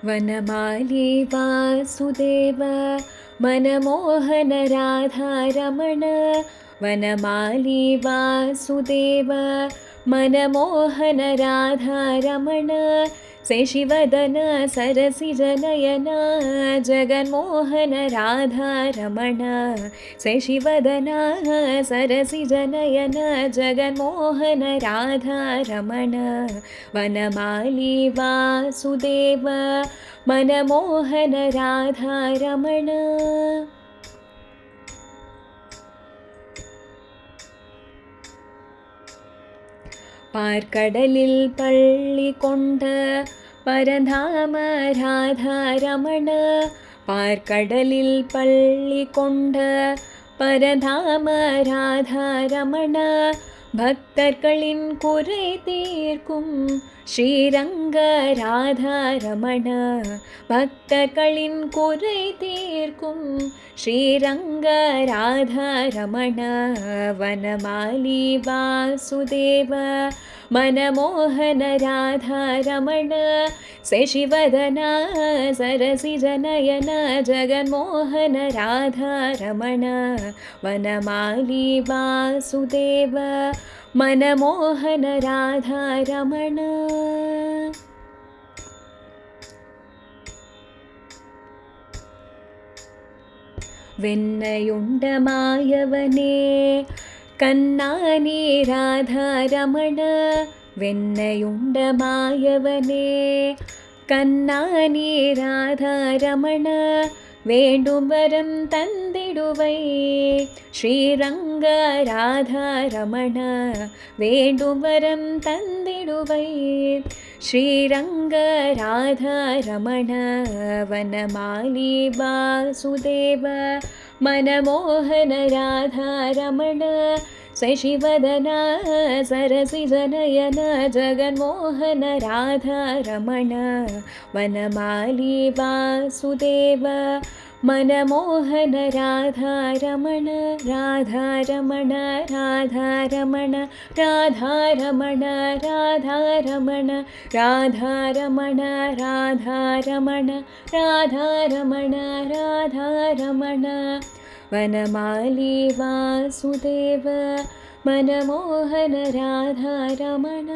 वनमाली वासुदेव मनमोहन राधारमण वनमाली वासुदेव मनमोहन राधारमण शशिवदन सरसिजनयन जगन्मोहन राधारमण शशिवदन सरसिजनयन जगन्मोहन राधारमण वनमाली वासुदेव मनमोहन राधारमण പാർക്കടലിൽ പള്ളിക്കൊണ്ട പരധാമ രാധാരമണ പാർക്കടലിൽ പള്ളിക്കൊണ്ട പരധാമ രാധാരമണ ഭക്തർക്കളിൻ കുறை തീർക്കും ശ്രീരംഗ രാധാരമണ ഭക്തർക്കളിൻ കുறை തീർക്കും ശ്രീരംഗ രാധാരമണ വനമാലി വാസുദേവ മനമോഹന രാധാരമണ ശശിവദന സരസിജനയന ജഗന്മോഹന രാധാരമണ വനമാലി വാസുദേവ മനമോഹന രാധാരമണ വെണ്ണയുണ്ടമായവനേ കണ്ണാനീ രാധാരമണ വെണ്ണയുണ്ടമായവനേ കണ്ണാനീ രാധാരമണ വേണ്ടും വരം തന്നിടുവൈ ശ്രീരംഗ രാധാരമണ വേണ്ടും വരം തന്നിടുവൈ ശ്രീരംഗ രാധാരമണ വനമാലി വാസുദേവ മനമോഹന രാധാരമണ ശശിവദന സരസിജനയന ജഗന്മോഹന രാധാരമണ വനമാലി വാസുദേവ മനമോഹന രാധാരമണ രാധാരമണ രാധാരമണ രാധാരമണ രാധാരമണ രാധാരമണ രാധാരമണ രാധാരമണ രാധാരമണ വനമാലി വാസുദേവ മനമോഹന രാധാരമണ